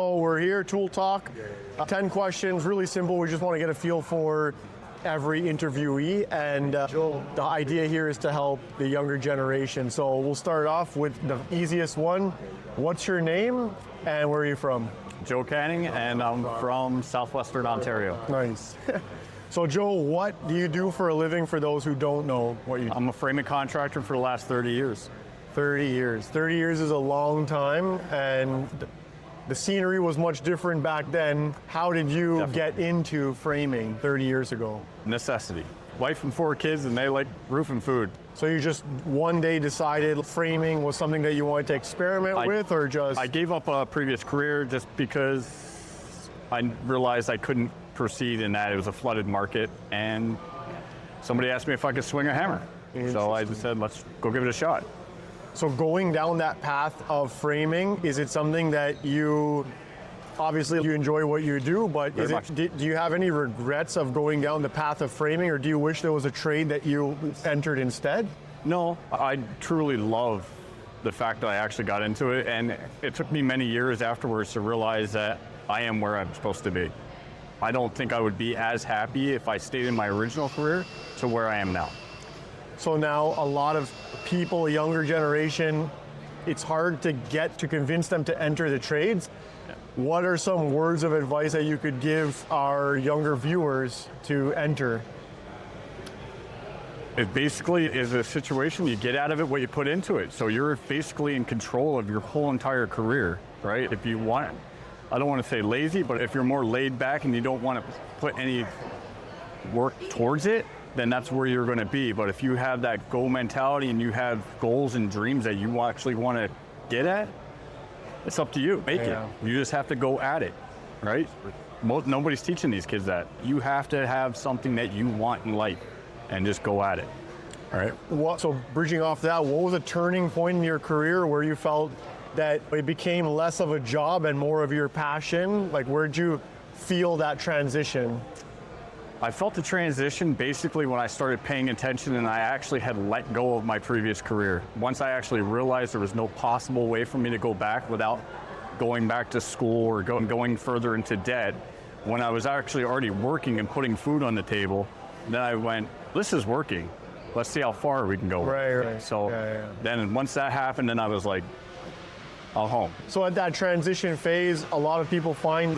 So we're here, Tool Talk. 10 questions, really simple. We just want to get a feel for every interviewee, and the idea here is to help the younger generation. So we'll start off with the easiest one. What's your name and where are you from? Joe Canning, and I'm from southwestern Ontario. Nice. So Joe, what do you do for a living for those who don't know what you do? I'm a framing contractor for the last 30 years. 30 years. 30 years is a long time, and the scenery was much different back then. How did you get into framing 30 years ago? Necessity. Wife and 4 kids, and they like roof and food. So you just one day decided framing was something that you wanted to experiment with, or just? I gave up a previous career just because I realized I couldn't proceed in that. It was a flooded market, and somebody asked me if I could swing a hammer. So I just said, let's go give it a shot. So going down that path of framing, is it something that you, obviously you enjoy what you do, but do you have any regrets of going down the path of framing, or do you wish there was a trade that you entered instead? No, I truly love the fact that I actually got into it, and it took me many years afterwards to realize that I am where I'm supposed to be. I don't think I would be as happy if I stayed in my original career to where I am now. So now a lot of people, younger generation, it's hard to convince them to enter the trades. What are some words of advice that you could give our younger viewers to enter? It basically is a situation, you get out of it what you put into it. So you're basically in control of your whole entire career, right? If you want, I don't want to say lazy, but if you're more laid back and you don't want to put any work towards it, then that's where you're going to be. But if you have that goal mentality and you have goals and dreams that you actually want to get at, it's up to you. Make it. You just have to go at it, right? Nobody's teaching these kids that. You have to have something that you want in life and just go at it. All right. So bridging off that, what was a turning point in your career where you felt that it became less of a job and more of your passion? Like, where'd you feel that transition? I felt the transition basically when I started paying attention and I actually had let go of my previous career. Once I actually realized there was no possible way for me to go back without going back to school or going further into debt, when I was actually already working and putting food on the table, then I went, this is working. Let's see how far we can go. Right. So then once that happened, then I was like, I'll home. So at that transition phase, a lot of people find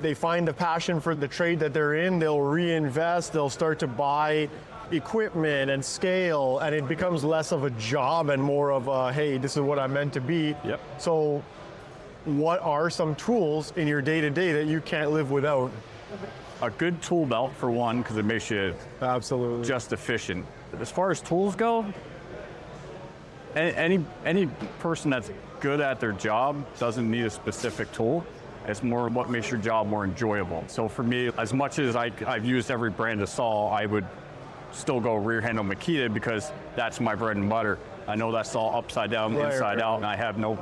they find a passion for the trade that they're in, they'll reinvest, they'll start to buy equipment and scale, and it becomes less of a job and more of a, hey, this is what I'm meant to be. Yep. So what are some tools in your day-to-day that you can't live without? A good tool belt, for one, because it makes you just efficient. As far as tools go, any person that's good at their job doesn't need a specific tool. It's more what makes your job more enjoyable. So for me, as much as I've used every brand of saw, I would still go rear handle Makita because that's my bread and butter. I know that saw upside down, inside out, and I have no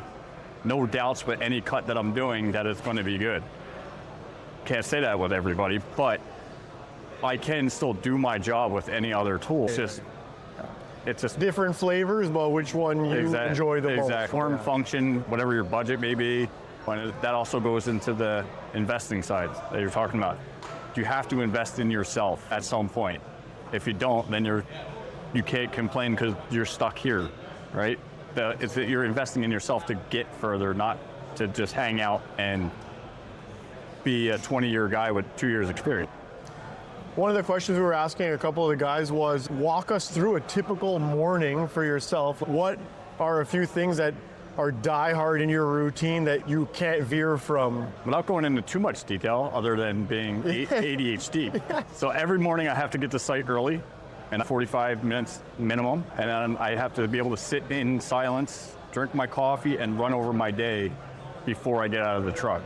doubts with any cut that I'm doing that it's going to be good. Can't say that with everybody, but I can still do my job with any other tool. It's just different flavors, but which one you enjoy the most. Exactly. Form, function, whatever your budget may be. That also goes into the investing side that you're talking about. You have to invest in yourself at some point. If you don't, then you can't complain because you're stuck here, right? It's that you're investing in yourself to get further, not to just hang out and be a 20-year guy with 2 years experience. One of the questions we were asking a couple of the guys was, walk us through a typical morning for yourself. What are a few things that are die hard in your routine that you can't veer from? Without going into too much detail, other than being ADHD. So every morning I have to get to site early, and 45 minutes minimum, and then I have to be able to sit in silence, drink my coffee, and run over my day before I get out of the truck.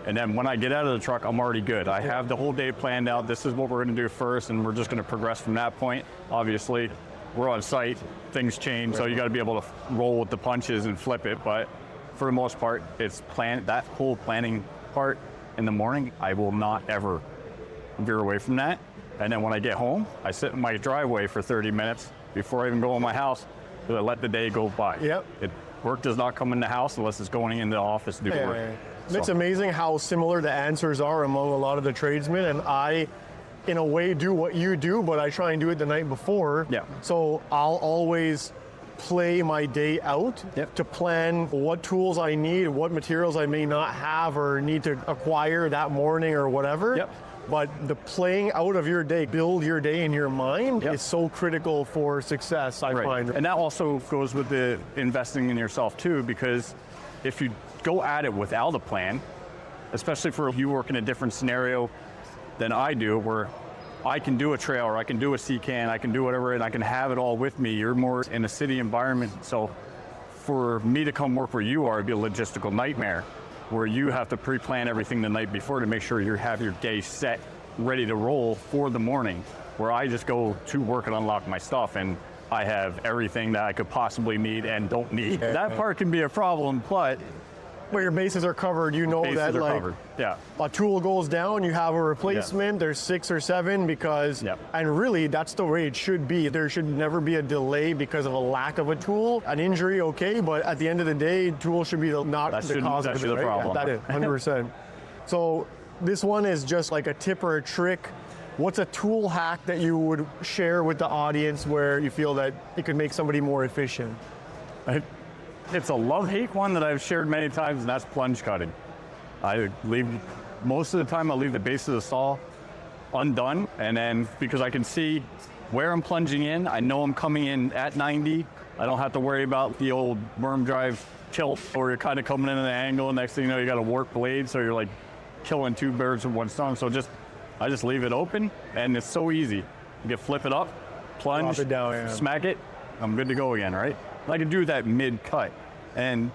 And then when I get out of the truck, I'm already good. I have the whole day planned out. This is what we're going to do first, and we're just going to progress from that point. Obviously, we're on site, things change, so you got to be able to roll with the punches and flip it. But for the most part, it's that whole planning part in the morning. I will not ever veer away from that. And then when I get home, I sit in my driveway for 30 minutes before I even go in my house to let the day go by. Yep. Work does not come in the house unless it's going into the office to do work. It's amazing how similar the answers are among a lot of the tradesmen, and I, in a way, do what you do, but I try and do it the night before. Yeah. So I'll always play my day out to plan what tools I need, what materials I may not have or need to acquire that morning or whatever. Yep. But the playing out of your day, build your day in your mind is so critical for success, I find. And that also goes with the investing in yourself too, because if you go at it without a plan, especially for you work in a different scenario than I do, where I can do a trail or I can do a C-can, I can do whatever, and I can have it all with me. You're more in a city environment. So for me to come work where you are, it'd be a logistical nightmare, where you have to pre-plan everything the night before to make sure you have your day set, ready to roll for the morning, where I just go to work and unlock my stuff, and I have everything that I could possibly need and don't need. That part can be a problem, but your bases are covered, you know that like covered. Yeah. A tool goes down, you have a replacement, there's 6 or 7 because, and really that's the way it should be. There should never be a delay because of a lack of a tool. An injury, okay, but at the end of the day, tool should be not the cause of it, the problem. That is, 100%. So this one is just like a tip or a trick. What's a tool hack that you would share with the audience where you feel that it could make somebody more efficient? It's a love-hate one that I've shared many times, and that's plunge cutting. Most of the time, I'll leave the base of the saw undone, and then because I can see where I'm plunging in, I know I'm coming in at 90. I don't have to worry about the old worm drive tilt, or you're kind of coming in at an angle, and next thing you know, you got a warped blade, so you're like killing 2 birds with 1 stone. So I just leave it open, and it's so easy. You can flip it up, plunge, drop it down, smack it, I'm good to go again, right? I can do that mid-cut. And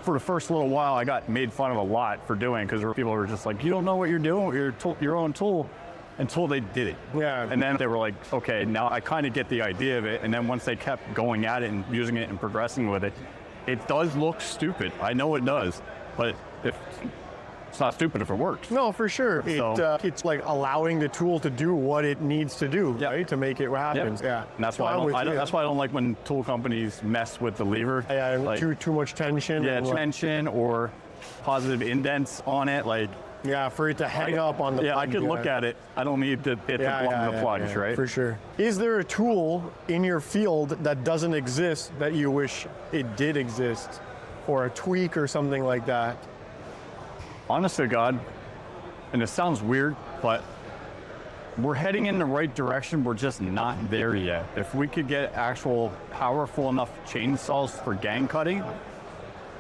for the first little while, I got made fun of a lot for doing, because people were just like, you don't know what you're doing with your own tool, until they did it. Yeah. And then they were like, okay, now I kind of get the idea of it. And then once they kept going at it and using it and progressing with it, it does look stupid. I know it does, but it's not stupid if it works. No, for sure. So, it's like allowing the tool to do what it needs to do, right? To make it what happens. Yeah. And that's why that's why I don't like when tool companies mess with the lever. Yeah, like, too much tension. Yeah, tension or positive indents on it, like. Yeah, for it to hang up on the. Yeah, I could look at it. I don't need it to block the plunge, right? For sure. Is there a tool in your field that doesn't exist that you wish it did exist, or a tweak or something like that? Honest to God, and it sounds weird, but we're heading in the right direction. We're just not there yet. If we could get actual powerful enough chainsaws for gang cutting,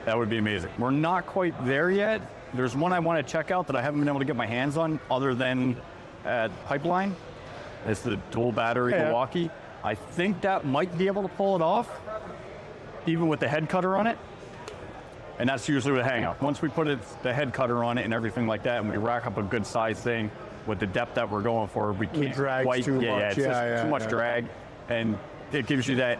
that would be amazing. We're not quite there yet. There's one I want to check out that I haven't been able to get my hands on other than at Pipeline. It's the dual battery Milwaukee. I think that might be able to pull it off, even with the head cutter on it. And that's usually the hang up. Once we put the head cutter on it and everything like that, and we rack up a good size thing with the depth that we're going for, we can't quite, too much. It's just too much drag, and it gives you that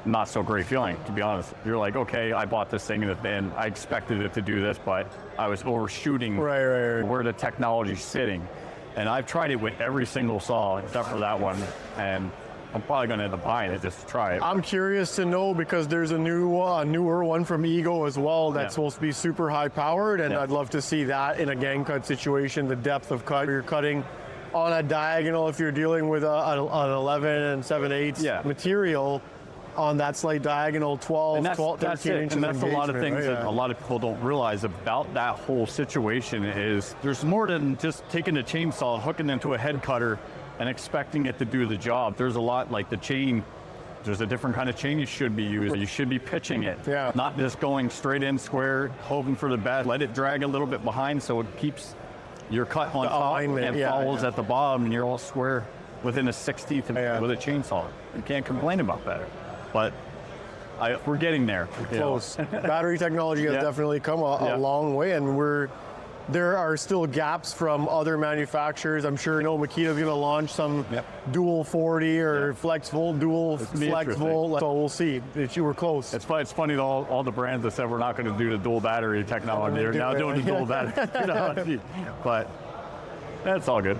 not so great feeling, to be honest. You're like, okay, I bought this thing and I expected it to do this, but I was overshooting where the technology's sitting. And I've tried it with every single saw except for that one, and I'm probably going to end up buying it just to try it. I'm curious to know, because there's a newer one from Ego as well that's supposed to be super high powered, and I'd love to see that in a gang cut situation, the depth of cut. You're cutting on a diagonal if you're dealing with an 11 and 7/8 material on that slight diagonal, 13 inches. And that's a lot of things that a lot of people don't realize about that whole situation is there's more than just taking a chainsaw, hooking into a head cutter, and expecting it to do the job. There's a lot, like the chain, there's a different kind of chain you should be using. You should be pitching it, not just going straight in square, hoping for the best. Let it drag a little bit behind so it keeps your cut on top and follows at the bottom, and you're all square within a 1/16 with a chainsaw. You can't complain about that. But we're getting there. Close. Battery technology has definitely come a long way, and there are still gaps from other manufacturers. I'm sure Makita's going to launch some dual 40 or flex volt, dual flex volt. So we'll see. We're close. It's funny that all the brands that said we're not going to do the dual battery technology are now doing the dual battery. But that's all good.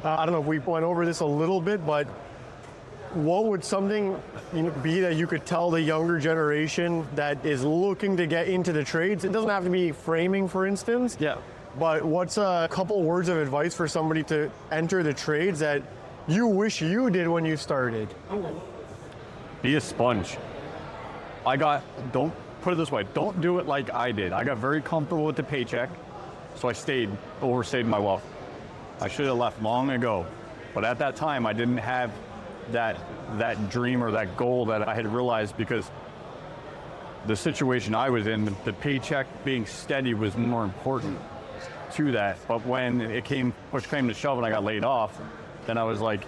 I don't know if we went over this a little bit, but what would something be that you could tell the younger generation that is looking to get into the trades? It doesn't have to be framing, for instance. Yeah. But what's a couple words of advice for somebody to enter the trades that you wish you did when you started? Be a sponge. Don't put it this way, don't do it like I did. I got very comfortable with the paycheck, so I overstayed my wealth. I should have left long ago. But at that time, I didn't have that dream or that goal that I had realized, because the situation I was in, the paycheck being steady was more important to that. But when push came to shove and I got laid off, then I was like,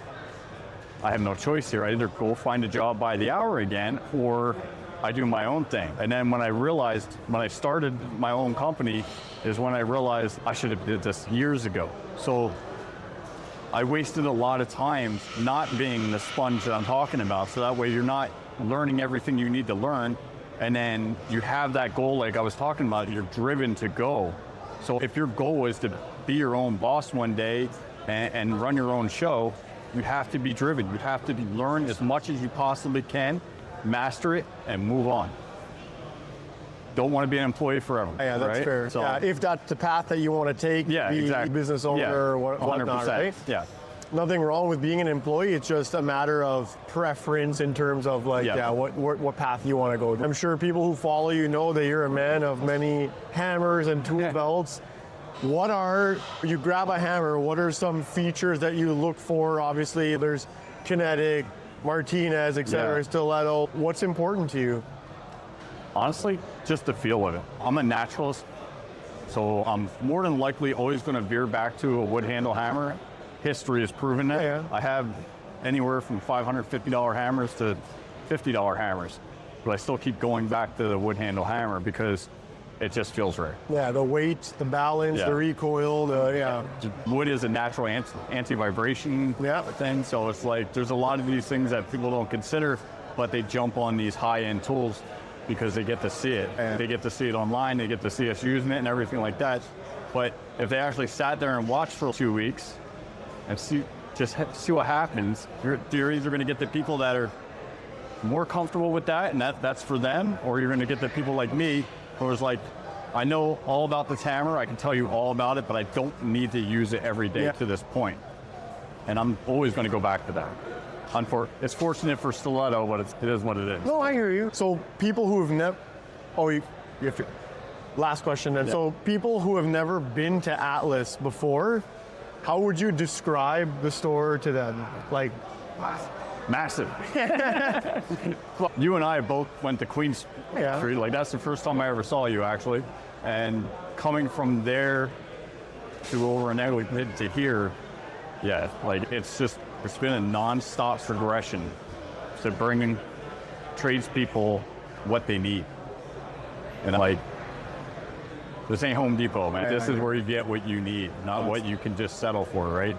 I have no choice here. I either go find a job by the hour again, or I do my own thing. And then when I started my own company, is when I realized I should have did this years ago. So I wasted a lot of time not being the sponge that I'm talking about. So that way you're not learning everything you need to learn. And then you have that goal, like I was talking about, you're driven to go. So if your goal is to be your own boss one day and run your own show, you have to be driven. You have to learn as much as you possibly can, master it, and move on. Don't want to be an employee forever. Yeah, that's right? fair. So, yeah, if that's the path that you want to take, yeah, be exactly. business owner or whatnot, right? Yeah. Nothing wrong with being an employee. It's just a matter of preference in terms of what path you want to go. I'm sure people who follow you know that you're a man of many hammers and tool belts. You grab a hammer, what are some features that you look for? Obviously, there's kinetic, Martinez, etc., stiletto. What's important to you? Honestly, just the feel of it. I'm a naturalist, so I'm more than likely always going to veer back to a wood handle hammer. History has proven that. Yeah. I have anywhere from $550 hammers to $50 hammers, but I still keep going back to the wood handle hammer because it just feels right. Yeah, the weight, the balance, the recoil, Wood is a natural anti-vibration thing, so it's like there's a lot of these things that people don't consider, but they jump on these high-end tools because they get to see it. And they get to see it online, they get to see us using it and everything like that. But if they actually sat there and watched for 2 weeks and see what happens, you're either going to get the people that are more comfortable with that, and that's for them, or you're going to get the people like me who is like, I know all about this hammer, I can tell you all about it, but I don't need to use it every day to this point. And I'm always going to go back to that. It's fortunate for stiletto, but it is what it is. No, I hear you. So people who have never, you have to, last question then. Yeah. So people who have never been to Atlas before, how would you describe the store to them? Like, massive. You and I both went to Queens Street. Like, that's the first time I ever saw you, actually. And coming from there to over in Islington to here, like it's been a non-stop progression to bringing tradespeople what they need. And like, this ain't Home Depot, man. This is where you get what you need, not what you can just settle for, right?